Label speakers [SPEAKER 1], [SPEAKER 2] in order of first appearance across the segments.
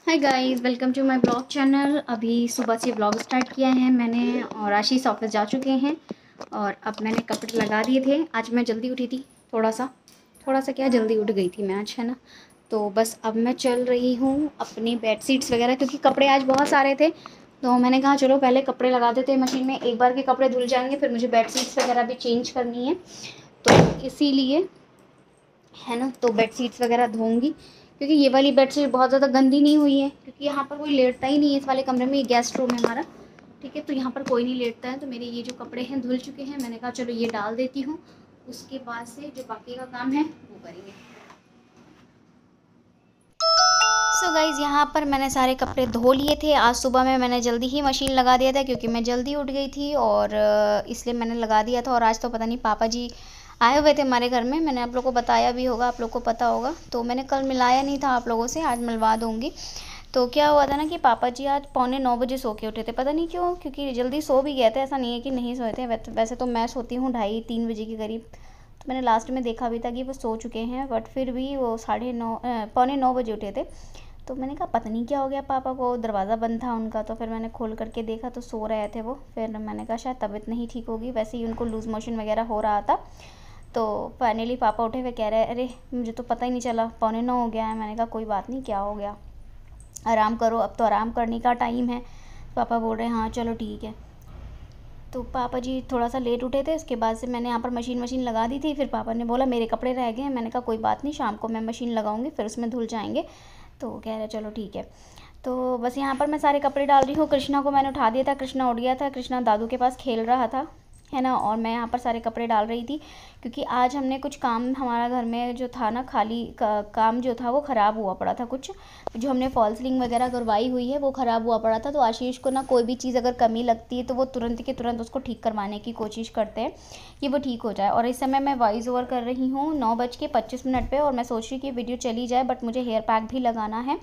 [SPEAKER 1] Hi guys, welcome to my blog channel. अभी सुबह से ब्लॉग स्टार्ट किया है मैंने और आशीष ऑफिस जा चुके हैं और अब मैंने कपड़े लगा दिए थे। आज मैं जल्दी उठी थी, थोड़ा सा क्या जल्दी उठ गई थी मैं आज, है ना। तो बस अब मैं चल रही हूँ अपनी बेड शीट्स वगैरह, क्योंकि कपड़े आज बहुत सारे थे तो मैंने कहा चलो पहले कपड़े लगा देते हैं मशीन में। एक बार के कपड़े धुल जाएंगे, फिर मुझे बेड शीट्स वगैरह भी चेंज करनी है, तो इसीलिए, है ना। तो बेड शीट्स वगैरह धोऊंगी, क्योंकि ये वाली बेड शीट बहुत ज़्यादा गंदी नहीं हुई है, क्योंकि यहाँ पर कोई लेटता ही नहीं है इस वाले कमरे में। ये गेस्ट रूम है हमारा, ठीक है, तो यहाँ पर कोई नहीं लेटता है। तो मेरे ये जो कपड़े हैं धुल चुके हैं, मैंने कहा चलो ये डाल देती हूँ, उसके बाद से जो बाकी का काम है वो करेंगे। सो गाइज़, यहाँ पर मैंने सारे कपड़े धो लिए थे। आज सुबह में मैंने जल्दी ही मशीन लगा दिया था, क्योंकि मैं जल्दी उठ गई थी और इसलिए मैंने लगा दिया था। और आज तो पता नहीं पापा जी आए हुए थे हमारे घर में, मैंने आप लोगों को बताया भी होगा, आप लोग को पता होगा। तो मैंने कल मिलाया नहीं था आप लोगों से, आज मिलवा दूँगी। तो क्या हुआ था ना कि पापा जी आज 8:45 सो के उठे थे, पता नहीं क्यों, क्योंकि जल्दी सो भी गए थे। ऐसा नहीं है कि नहीं सोए थे, वैसे तो मैं सोती हूँ 2:30-3 बजे के करीब। तो मैंने लास्ट में देखा भी था कि वो सो चुके हैं, बट फिर भी वो 9:30 बजे उठे थे। तो मैंने कहा पता नहीं क्या हो गया पापा को, दरवाज़ा बंद था उनका। तो फिर मैंने खोल करके देखा तो सो रहे थे वो। फिर मैंने कहा शायद तबीयत नहीं ठीक होगी, वैसे ही उनको लूज़ मोशन वगैरह हो रहा था। तो फाइनली पापा उठे हुए कह रहे अरे मुझे तो पता ही नहीं चला, 8:45 हो गया है। मैंने कहा कोई बात नहीं, क्या हो गया, आराम करो, अब तो आराम करने का टाइम है। पापा बोल रहे हैं हाँ चलो ठीक है। तो पापा जी थोड़ा सा लेट उठे थे, उसके बाद से मैंने यहाँ पर मशीन लगा दी थी। फिर पापा ने बोला मेरे कपड़े रह गए हैं। मैंने कहा कोई बात नहीं, शाम को मैं मशीन लगाऊंगी, फिर उसमें धुल जाएंगे। तो कह रहे चलो ठीक है। तो बस यहाँ पर मैं सारे कपड़े डाल रही हूँ। कृष्णा को मैंने उठा दिया था, कृष्णा उठ गया था, कृष्णा दादू के पास खेल रहा था, है ना। और मैं यहाँ पर सारे कपड़े डाल रही थी, क्योंकि आज हमने कुछ काम, हमारा घर में जो था ना खाली काम जो था वो ख़राब हुआ पड़ा था। कुछ जो हमने फॉल सीलिंग वगैरह करवाई हुई है वो ख़राब हुआ पड़ा था। तो आशीष को ना कोई भी चीज़ अगर कमी लगती है तो वो तुरंत के तुरंत उसको ठीक करवाने की कोशिश करते हैं कि वो ठीक हो जाए। और इस समय मैं वॉइस ओवर कर रही हूँ 9:25 पे, और मैं सोच रही हूँ कि वीडियो चली जाए, बट मुझे हेयर पैक भी लगाना है।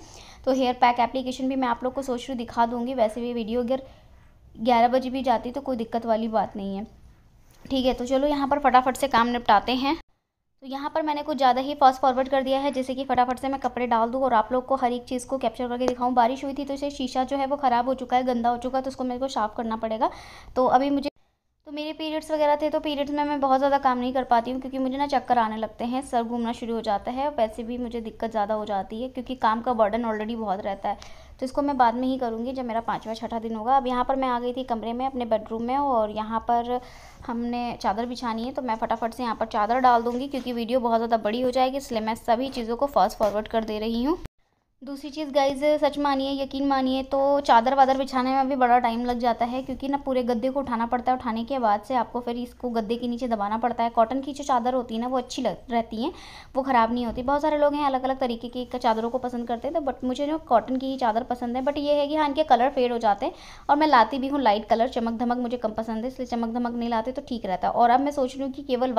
[SPEAKER 1] तो हेयर पैक एप्लीकेशन भी मैं आप लोग को सोच रही हूँ दिखा दूँगी। वैसे भी वीडियो अगर 11 बजे भी जाती तो कोई दिक्कत वाली बात नहीं है, ठीक है। तो चलो यहाँ पर फटाफट से काम निपटाते हैं। तो यहाँ पर मैंने कुछ ज़्यादा ही फास्ट फॉरवर्ड कर दिया है, जैसे कि फटाफट से मैं कपड़े डाल दूँ और आप लोग को हर एक चीज़ को कैप्चर करके दिखाऊँ। बारिश हुई थी तो इसे शीशा जो है वो ख़राब हो चुका है, गंदा हो चुका है, तो उसको मेरे को साफ़ करना पड़ेगा। तो अभी मुझे, तो मेरे पीरियड्स वगैरह थे, तो पीरियड्स में मैं बहुत ज़्यादा काम नहीं कर पाती हूँ, क्योंकि मुझे ना चक्कर आने लगते हैं, सर घूमना शुरू हो जाता है। वैसे भी मुझे दिक्कत ज़्यादा हो जाती है, क्योंकि काम का बर्डन ऑलरेडी बहुत रहता है। तो इसको मैं बाद में ही करूँगी जब मेरा 5वां-6ठा दिन होगा। अब यहाँ पर मैं आ गई थी कमरे में अपने बेडरूम में, और यहाँ पर हमने चादर बिछानी है। तो मैं फटाफट से यहाँ पर चादर डाल दूँगी, क्योंकि वीडियो बहुत ज़्यादा बड़ी हो जाएगी, इसलिए मैं सभी चीज़ों को फास्ट फॉरवर्ड कर दे रही हूँ। दूसरी चीज़ गाइज़, सच मानिए यकीन मानिए, तो चादर वादर बिछाने में भी बड़ा टाइम लग जाता है, क्योंकि ना पूरे गद्दे को उठाना पड़ता है। उठाने के बाद से आपको फिर इसको गद्दे के नीचे दबाना पड़ता है। कॉटन की जो चादर होती है ना वो अच्छी रहती हैं, वो ख़राब नहीं होती। बहुत सारे लोग हैं अलग अलग तरीके की चादरों को पसंद करते हैं, तो बट मुझे जो कॉटन की ही चादर पसंद है। बट ये है कि हाँ, इनके कलर फेड हो जाते हैं, और मैं लाती भी हूँ लाइट कलर, चमक धमक मुझे कम पसंद है, इसलिए चमक धमक नहीं लाते तो ठीक रहता है। और अब मैं सोच रही हूँ कि केवल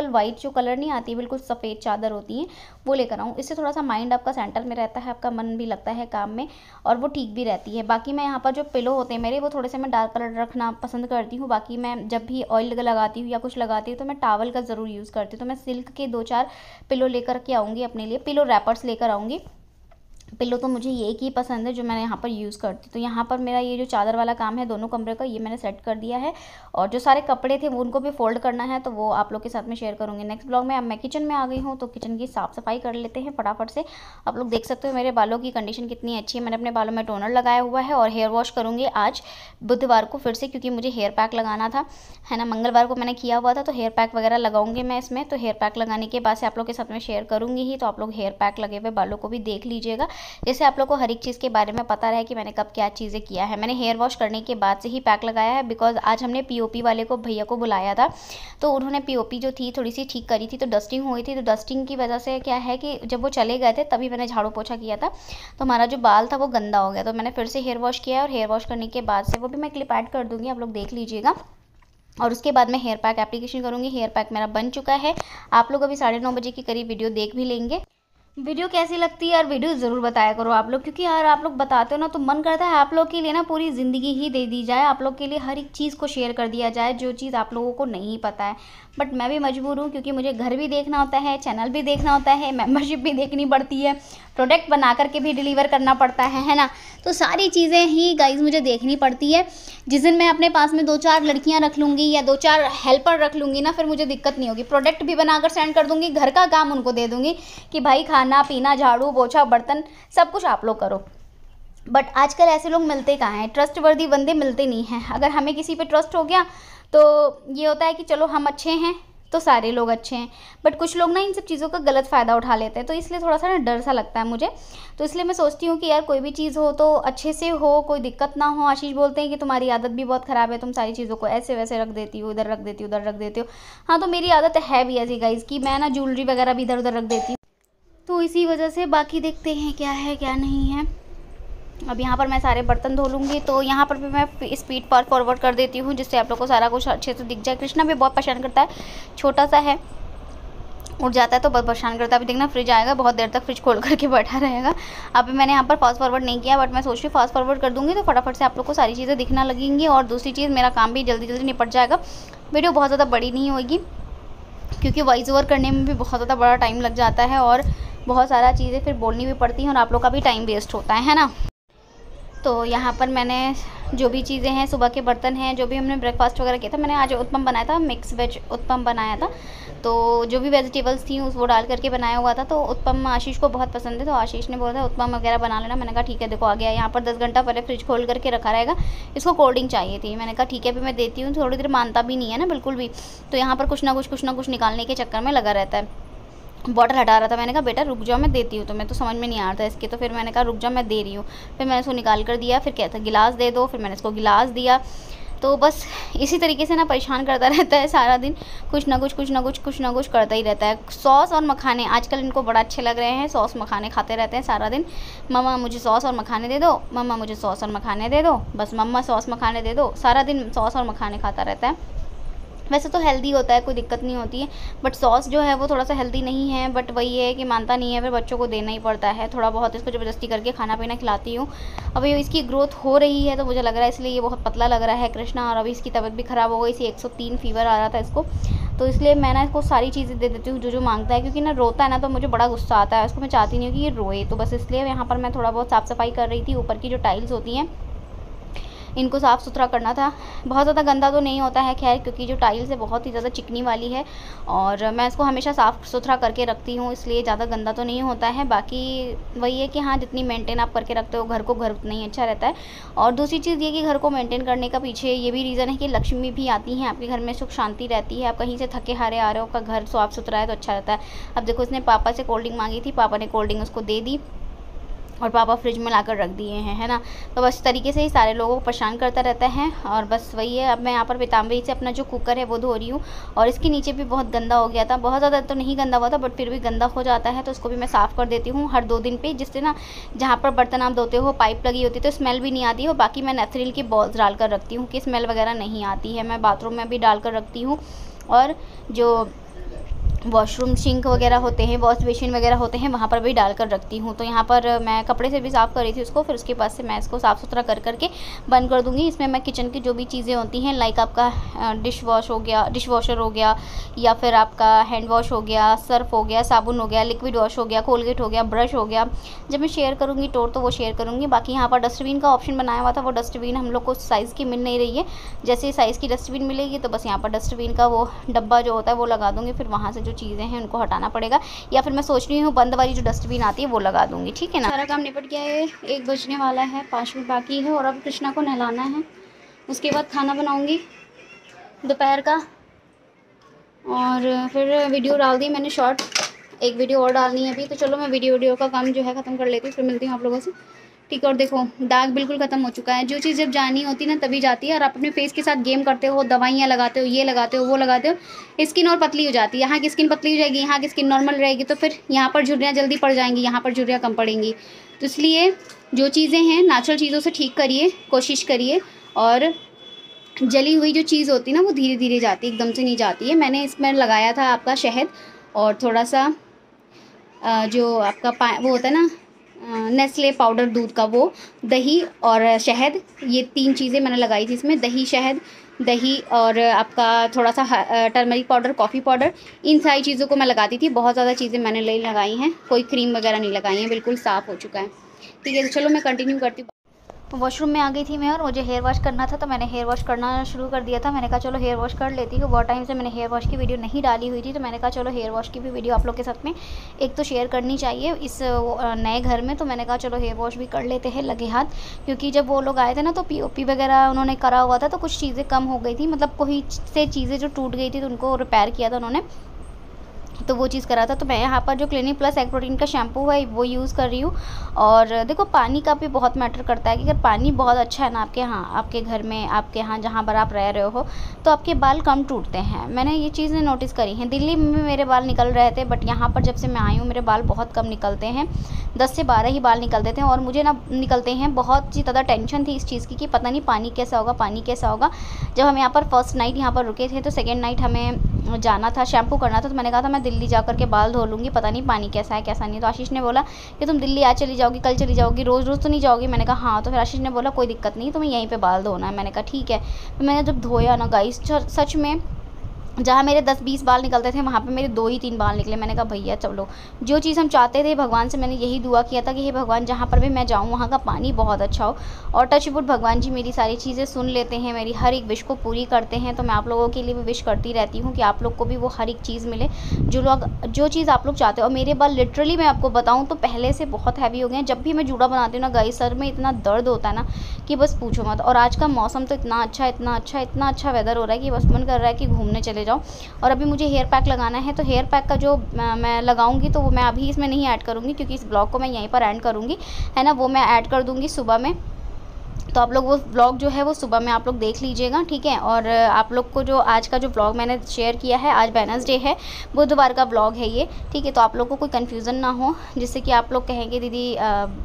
[SPEAKER 1] वाइट जो कलर नहीं आती, बिल्कुल सफ़ेद चादर होती है, वो लेकर आऊँ। इससे थोड़ा सा माइंड आपका सेंटर में रहता है, आपका मन भी लगता है काम में, और वो ठीक भी रहती है। बाकी मैं यहाँ पर जो पिलो होते हैं मेरे, वो थोड़े से मैं डार्क कलर रखना पसंद करती हूँ। बाकी मैं जब भी ऑयल लगाती हूँ या कुछ लगाती हूँ तो मैं टावल का ज़रूर यूज़ करती हूँ। तो मैं सिल्क के 2-4 पिलो लेकर के आऊँगी, अपने लिए पिलो रैपर्स लेकर आऊँगी। पिलो तो मुझे एक ही पसंद है जो मैंने यहाँ पर यूज़ करती। तो यहाँ पर मेरा ये जो चादर वाला काम है दोनों कमरे का, ये मैंने सेट कर दिया है। और जो सारे कपड़े थे वो उनको भी फोल्ड करना है, तो वो आप लोग के साथ में शेयर करूँगी नेक्स्ट ब्लॉग में। अब मैं किचन में आ गई हूँ, तो किचन की साफ़ सफाई कर लेते हैं फटाफट से। आप लोग देख सकते हो मेरे बालों की कंडीशन कितनी अच्छी है। मैंने अपने बालों में टोनर लगाया हुआ है, और हेयर वॉश करूँगी आज बुधवार को फिर से, क्योंकि मुझे हेयर पैक लगाना था, है ना। मंगलवार को मैंने किया हुआ था, तो हेयर पैक वगैरह लगाऊंगी मैं इसमें। तो हेयर पैक लगाने के बाद से आप लोग के साथ में शेयर करूँगी ही, तो आप लोग हेयर पैक लगे हुए बालों को भी देख लीजिएगा, जैसे आप लोग को हर एक चीज़ के बारे में पता रहे कि मैंने कब क्या चीज़ें किया है। मैंने हेयर वॉश करने के बाद से ही पैक लगाया है, बिकॉज आज हमने पीओपी वाले को, भैया को बुलाया था, तो उन्होंने पीओपी जो थी थोड़ी सी ठीक करी थी, तो डस्टिंग हुई थी। तो डस्टिंग की वजह से क्या है कि जब वो चले गए थे तभी मैंने झाड़ू पोछा किया था, तो हमारा जो बाल था वो गंदा हो गया। तो मैंने फिर से हेयर वॉश किया, और हेयर वॉश करने के बाद से वो भी मैं क्लिप ऐड कर दूँगी, आप लोग देख लीजिएगा। और उसके बाद मैं हेयर पैक एप्लीकेशन करूँगी। हेयर पैक मेरा बन चुका है, आप लोग अभी 9:30 बजे के करीब वीडियो देख भी लेंगे। वीडियो कैसी लगती है यार, वीडियो ज़रूर बताया करो आप लोग, क्योंकि यार आप लोग बताते हो ना तो मन करता है आप लोग के लिए ना पूरी ज़िंदगी ही दे दी जाए, आप लोग के लिए हर एक चीज़ को शेयर कर दिया जाए जो चीज़ आप लोगों को नहीं पता है। बट मैं भी मजबूर हूँ, क्योंकि मुझे घर भी देखना होता है, चैनल भी देखना होता है, मेंबरशिप भी देखनी पड़ती है, प्रोडक्ट बना करके भी डिलीवर करना पड़ता है ना। तो सारी चीज़ें ही गाइज मुझे देखनी पड़ती है। जिस दिन मैं अपने पास में 2-4 लड़कियां रख लूँगी या 2-4 हेल्पर रख लूँगी ना, फिर मुझे दिक्कत नहीं होगी, प्रोडक्ट भी बनाकर सेंड कर दूँगी, घर का काम उनको दे दूँगी कि भाई खाना पीना झाड़ू पोछा बर्तन सब कुछ आप लोग करो। बट आजकल ऐसे लोग मिलते कहाँ हैं, ट्रस्ट वर्दी बंदे मिलते नहीं हैं। अगर हमें किसी पे ट्रस्ट हो गया तो ये होता है कि चलो हम अच्छे हैं तो सारे लोग अच्छे हैं। बट कुछ लोग ना इन सब चीज़ों का गलत फ़ायदा उठा लेते हैं, तो इसलिए थोड़ा सा ना डर सा लगता है मुझे। तो इसलिए मैं सोचती हूँ कि यार कोई भी चीज़ हो तो अच्छे से हो, कोई दिक्कत ना हो। आशीष बोलते हैं कि तुम्हारी आदत भी बहुत ख़राब है, तुम सारी चीज़ों को ऐसे वैसे रख देती हो, इधर रख देती हो, उधर रख देती हो। हाँ, तो मेरी आदत है भी ऐसी गाइज़ कि मैं ना ज्वेलरी वगैरह भी इधर उधर रख देती हूँ, तो इसी वजह से। बाकी देखते हैं क्या है क्या नहीं है। अब यहाँ पर मैं सारे बर्तन धो लूँगी, तो यहाँ पर भी मैं स्पीड फास्ट फॉरवर्ड कर देती हूँ जिससे आप लोग को सारा कुछ अच्छे से दिख जाए। कृष्णा भी बहुत परेशान करता है, छोटा सा है, उठ जाता है तो बहुत परेशान करता है। अभी देखना फ्रिज आएगा, बहुत देर तक फ्रिज खोल करके बैठा रहेगा। अभी मैंने यहाँ पर फास्ट फॉरवर्ड नहीं किया, बट मैं सोच रही हूँ फास्ट फॉरवर्ड कर दूँगी तो फटाफट से आप लोग को सारी चीज़ें दिखना लगेंगी। और दूसरी चीज़, मेरा काम भी जल्दी जल्दी निपट जाएगा, वीडियो बहुत ज़्यादा बड़ी नहीं होगी, क्योंकि वॉइस ओवर करने में भी बहुत ज़्यादा बड़ा टाइम लग जाता है और बहुत सारा चीज़ें फिर बोलनी भी पड़ती हैं और आप लोग का भी टाइम वेस्ट होता है ना। तो यहाँ पर मैंने जो भी चीज़ें हैं, सुबह के बर्तन हैं, जो भी हमने ब्रेकफास्ट वगैरह किया था, मैंने आज उत्पम बनाया था, मिक्स वेज उत्पम बनाया था। तो जो भी वेजिटेबल्स थी वो डाल करके बनाया हुआ था। तो उत्पम आशीष को बहुत पसंद है, तो आशीष ने बोला था उत्पम वगैरह बना लेना। मैंने कहा ठीक है। देखो आ गया, यहाँ पर 10 घंटा पहले फ्रिज खोल करके रखा रहेगा। इसको कोल्ड ड्रिंक चाहिए थी, मैंने कहा ठीक है अभी मैं देती हूँ। थोड़ी देर मानता भी नहीं है ना बिल्कुल भी, तो यहाँ पर कुछ ना कुछ निकालने के चक्कर में लगा रहता है। बॉटल हटा रहा था, मैंने कहा बेटा रुक जाओ मैं देती हूँ, तो मैं तो समझ में नहीं आ रहा था इसके, तो फिर मैंने कहा रुक जाओ मैं दे रही हूँ। फिर मैंने इसको निकाल कर दिया, फिर क्या था गिलास दे दो, फिर मैंने इसको गिलास दिया। तो बस इसी तरीके से ना परेशान करता रहता है सारा दिन, कुछ ना कुछ करता ही रहता है। सॉस और मखाने आजकल इनको बड़ा अच्छे लग रहे हैं, सॉस मखाने खाते रहते हैं सारा दिन। मम्मा मुझे सॉस और मखाने दे दो, मम्मा मुझे सॉस और मखाने दे दो, बस मम्मा सॉस मखाने दे दो, सारा दिन सॉस और मखाने खाता रहता है। वैसे तो हेल्दी होता है, कोई दिक्कत नहीं होती है, बट सॉस जो है वो थोड़ा सा हेल्दी नहीं है। बट वही है कि मानता नहीं है, फिर बच्चों को देना ही पड़ता है। थोड़ा बहुत इसको ज़बरदस्ती करके खाना पीना खिलाती हूँ। अभी इसकी ग्रोथ हो रही है तो मुझे लग रहा है इसलिए ये बहुत पतला लग रहा है कृष्णा। और अभी इसकी तबीयत भी ख़राब हो गई, इसी 103 फीवर आ रहा था इसको, तो इसलिए मैं ना इसको सारी चीज़ें दे देती हूँ जो मांगता है, क्योंकि ना रोता है ना तो मुझे बड़ा गुस्सा आता है उसको, मैं चाहती नहीं हूँ कि ये रोए। तो बस इसलिए यहाँ पर मैं थोड़ा बहुत साफ़ सफाई कर रही थी। ऊपर की जो टाइल्स होती हैं इनको साफ़ सुथरा करना था। बहुत ज़्यादा गंदा तो नहीं होता है खैर, क्योंकि जो टाइल्स है बहुत ही ज़्यादा चिकनी वाली है और मैं इसको हमेशा साफ़ सुथरा करके रखती हूँ, इसलिए ज़्यादा गंदा तो नहीं होता है। बाकी वही है कि हाँ, जितनी मेंटेन आप करके रखते हो घर को, घर उतना ही अच्छा रहता है। और दूसरी चीज़ ये कि घर को मेंटेन करने का पीछे ये भी रीज़न है कि लक्ष्मी भी आती हैं आपके घर में, सुख शांति रहती है। आप कहीं से थके हारे आ रहे हो, आपका घर साफ़ सुथरा है तो अच्छा रहता है। अब देखो इसने पापा से कोल्ड ड्रिंक मांगी थी, पापा ने कोल्ड ड्रिंक उसको दे दी और पापा फ्रिज में लाकर रख दिए हैं, है ना। तो बस इस तरीके से ही सारे लोगों को परेशान करता रहता है। और बस वही है, अब मैं यहाँ पर पीताम्बरी से अपना जो कुकर है वो धो रही हूँ। और इसके नीचे भी बहुत गंदा हो गया था, बहुत ज़्यादा तो नहीं गंदा हुआ था बट फिर भी गंदा हो जाता है, तो उसको भी मैं साफ़ कर देती हूँ हर 2 दिन पे, जिससे ना जहाँ पर बर्तन आप धोते हो पाइप लगी होती है तो स्मेल भी नहीं आती है। और बाकी मैं नेथ्रिल की बॉल्स डाल कर रखती हूँ कि स्मेल वगैरह नहीं आती है। मैं बाथरूम में भी डाल कर रखती हूँ, और जो वॉशरूम सिंक वगैरह होते हैं, वॉश बेसिन वगैरह होते हैं, वहाँ पर भी डाल कर रखती हूँ। तो यहाँ पर मैं कपड़े से भी साफ़ कर रही थी उसको, फिर उसके बाद से मैं इसको साफ़ सुथरा कर करके बंद कर दूँगी। इसमें मैं किचन की जो भी चीज़ें होती हैं, लाइक आपका डिश वॉशर हो गया, या फिर आपका हैंड वॉश हो गया, सर्फ हो गया, साबुन हो गया, लिक्विड वॉश हो गया, कोलगेट हो गया, ब्रश हो गया, जब मैं शेयर करूँगी टोर तो वो शेयर करूँगी। बाकी यहाँ पर डस्टबिन का ऑप्शन बनाया हुआ था, वो डस्टबिन हम लोग को साइज़ की मिल नहीं रही है। जैसे साइज़ की डस्टबिन मिलेगी तो बस यहाँ पर डस्टबिन का वो डब्बा जो होता है वो लगा दूँगी, फिर वहाँ से जो चीज़ें हैं उनको हटाना पड़ेगा, या फिर मैं सोच रही हूँ बंद वाली जो डस्टबिन आती है वो लगा दूँगी, ठीक है ना। सारा काम निपट गया है, 1 बजने वाला है, 5 मिनट बाकी है। और अब कृष्णा को नहलाना है, उसके बाद खाना बनाऊँगी दोपहर का, और फिर वीडियो डाल दी मैंने शॉर्ट, एक वीडियो और डालनी है अभी। तो चलो मैं वीडियो का काम जो है ख़त्म कर लेती हूँ, फिर मिलती हूँ आप लोगों से, ठीक है। और देखो दाग बिल्कुल ख़त्म हो चुका है। जो चीज़ जब जानी होती है ना तभी जाती है, और आप अपने फेस के साथ गेम करते हो, दवाइयाँ लगाते हो, ये लगाते हो, वो लगाते हो, स्किन और पतली हो जाती है। यहाँ की स्किन पतली हो जाएगी, यहाँ की स्किन नॉर्मल रहेगी, तो फिर यहाँ पर झुर्रियाँ जल्दी पड़ जाएंगी, यहाँ पर झुर्रियाँ कम पड़ेंगी। तो इसलिए जो चीज़ें हैं नेचुरल चीज़ों से ठीक करिए, कोशिश करिए। और जली हुई जो चीज़ होती है ना वो धीरे धीरे जाती है, एकदम से नहीं जाती है। मैंने इसमें लगाया था आपका शहद और थोड़ा सा जो आपका वो होता है ना नेस्ले पाउडर दूध का, वो दही और शहद, ये 3 चीज़ें मैंने लगाई थी इसमें। दही, शहद, दही और आपका थोड़ा सा टर्मरिक पाउडर, कॉफ़ी पाउडर, इन सारी चीज़ों को मैं लगाती थी। बहुत ज़्यादा चीज़ें मैंने लगाई हैं, कोई क्रीम वगैरह नहीं लगाई है, बिल्कुल साफ़ हो चुका है। ठीक है, तो चलो मैं कंटिन्यू करती हूँ। वॉशरूम में आ गई थी मैं और मुझे हेयर वॉश करना था, तो मैंने हेयर वॉश करना शुरू कर दिया था। मैंने कहा चलो हेयर वॉश कर लेती हूँ, बहुत टाइम से मैंने हेयर वॉश की वीडियो नहीं डाली हुई थी, तो मैंने कहा चलो हेयर वॉश की भी वीडियो आप लोग के साथ में एक तो शेयर करनी चाहिए इस नए घर में। तो मैंने कहा चलो हेयर वॉश भी कर लेते हैं लगे हाथ, क्योंकि जब वो लोग आए थे ना तो पीओपी वगैरह उन्होंने करा हुआ था, तो कुछ चीज़ें कम हो गई थी, मतलब कोई से चीज़ें जो टूट गई थी तो उनको रिपेयर किया था उन्होंने, तो वो चीज़ करा था। तो मैं यहाँ पर जो क्लिनिक प्लस एक् प्रोटीन का शैम्पू है वो यूज़ कर रही हूँ। और देखो पानी का भी बहुत मैटर करता है कि अगर पानी बहुत अच्छा है ना आपके यहाँ, आपके घर में, आपके यहाँ जहाँ पर आप रह रहे हो, तो आपके बाल कम टूटते हैं। मैंने ये चीज़ें नोटिस करी हैं। दिल्ली में मेरे बाल निकल रहे थे, बट यहाँ पर जब से मैं आई हूँ मेरे बाल बहुत कम निकलते हैं, 10 से 12 ही बाल निकलते थे। और मुझे ना निकलते हैं, बहुत ही ज़्यादा टेंशन थी इस चीज़ की कि पता नहीं पानी कैसा होगा, पानी कैसा होगा। जब हम यहाँ पर फर्स्ट नाइट यहाँ पर रुके थे, तो सेकेंड नाइट हमें जाना था, शैम्पू करना था, तो मैंने कहा था मैं दिल्ली जा कर के बाल धो लूँगी, पता नहीं पानी कैसा है कैसा नहीं। तो आशीष ने बोला कि तुम दिल्ली आज चली जाओगी, कल चली जाओगी, रोज़ रोज़ तो नहीं जाओगी। मैंने कहा हाँ। तो फिर आशीष ने बोला कोई दिक्कत नहीं, तुम्हें यहीं पे बाल धोना है। मैंने कहा ठीक है। तो मैंने जब धोया ना गाइस, सच में जहाँ मेरे 10-20 बाल निकलते थे वहाँ पे मेरे 2 ही 3 बाल निकले। मैंने कहा भैया चलो, जो चीज़ हम चाहते थे भगवान से, मैंने यही दुआ किया था कि हे भगवान जहाँ पर भी मैं जाऊँ वहाँ का पानी बहुत अच्छा हो। और टच वुड भगवान जी मेरी सारी चीज़ें सुन लेते हैं, मेरी हर एक विश को पूरी करते हैं। तो मैं आप लोगों के लिए भी विश करती रहती हूँ कि आप लोग को भी वो हर एक चीज़ मिले जो चीज़ आप लोग चाहते हो। और मेरे बाल लिटरली मैं आपको बताऊँ तो पहले से बहुत हैवी हो गए हैं। जब भी मैं जूड़ा बनाती हूँ ना गाइस, सर में इतना दर्द होता है ना कि बस पूछो मत। और आज का मौसम तो इतना अच्छा वेदर हो रहा है कि बस मन कर रहा है कि घूमने चले जाओ। और अभी मुझे हेयर पैक लगाना है, तो हेयर पैक का जो मैं लगाऊंगी तो वो मैं अभी इसमें नहीं ऐड करूँगी, क्योंकि इस ब्लॉग को मैं यहीं पर एंड करूँगी, है ना। वो मैं ऐड कर दूँगी सुबह में। तो आप लोग वो व्लॉग जो है वो सुबह में आप लोग देख लीजिएगा, ठीक है। और आप लोग को जो आज का जो व्लॉग मैंने शेयर किया है, आज वेडनेसडे है, बुधवार का व्लॉग है ये, ठीक है। तो आप लोग को कोई कन्फ्यूज़न ना हो, जिससे कि आप लोग कहेंगे दीदी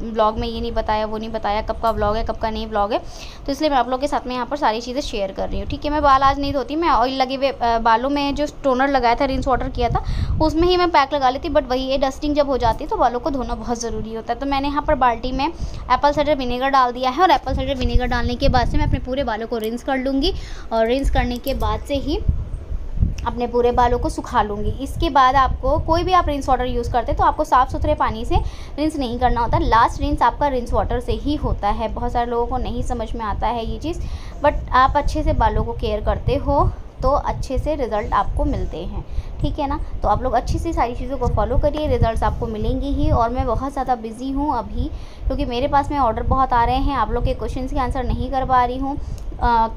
[SPEAKER 1] व्लॉग में ये नहीं बताया, वो नहीं बताया, कब का व्लॉग है, कब का नहीं व्लॉग है। तो इसलिए मैं आप लोग के साथ में यहाँ पर सारी चीज़ें शेयर कर रही हूँ, ठीक है। मैं बाल आज नहीं धोती, मैं ऑयल लगे हुए बालों में जो टोनर लगाया था, रिंस वाटर किया था, उसमें ही मैं पैक लगा लेती। बट वही है, डस्टिंग जब हो जाती है तो बालों को धोना बहुत ज़रूरी होता है। तो मैंने यहाँ पर बाल्टी में एप्पल साइडर विनेगर डाल दिया है, और एप्पल साइडर विनेगर डालने के बाद से मैं अपने पूरे बालों को रिंस कर लूँगी, और रिंस करने के बाद से ही अपने पूरे बालों को सुखा लूँगी। इसके बाद आपको कोई भी आप रिंस वाटर यूज़ करते हैं तो आपको साफ़ सुथरे पानी से रिंस नहीं करना होता, लास्ट रिंस आपका रिंस वाटर से ही होता है। बहुत सारे लोगों को नहीं समझ में आता है ये चीज़, बट आप अच्छे से बालों को केयर करते हो तो अच्छे से रिज़ल्ट आपको मिलते हैं, ठीक है ना। तो आप लोग अच्छी सी सारी चीज़ों को फॉलो करिए, रिज़ल्ट्स आपको मिलेंगे ही। और मैं बहुत ज़्यादा बिज़ी हूँ अभी, क्योंकि मेरे पास में ऑर्डर बहुत आ रहे हैं, आप लोग के क्वेश्चंस के आंसर नहीं कर पा रही हूँ,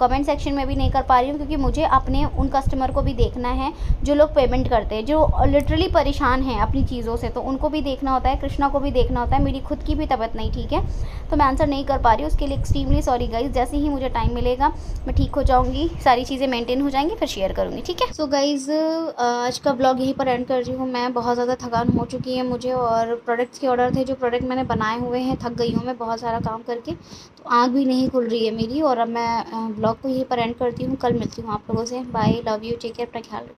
[SPEAKER 1] कमेंट सेक्शन में भी नहीं कर पा रही हूँ, क्योंकि मुझे अपने उन कस्टमर को भी देखना है जो लोग पेमेंट करते हैं, जो लिटरली परेशान हैं अपनी चीज़ों से, तो उनको भी देखना होता है, कृष्णा को भी देखना होता है, मेरी खुद की भी तबीयत नहीं ठीक है, तो मैं आंसर नहीं कर पा रही हूँ। उसके लिए एक्सट्रीमली सॉरी गाइज़। जैसे ही मुझे टाइम मिलेगा मैं ठीक हो जाऊँगी, सारी चीज़ें मेंटेन हो जाएंगी, फिर शेयर करूँगी, ठीक है। सो गाइज़ आज का ब्लॉग यहीं पर एंड कर रही हूँ। मैं बहुत ज़्यादा थकान हो चुकी है मुझे, और प्रोडक्ट्स के ऑर्डर थे, जो प्रोडक्ट मैंने बनाए हुए हैं, थक गई हूँ मैं बहुत सारा काम करके, तो आँख भी नहीं खुल रही है मेरी। और अब मैं ब्लॉग को यहीं पर एंड करती हूँ, कल मिलती हूँ आप लोगों से। Bye, love you, take care, अपना ख्याल रखिए।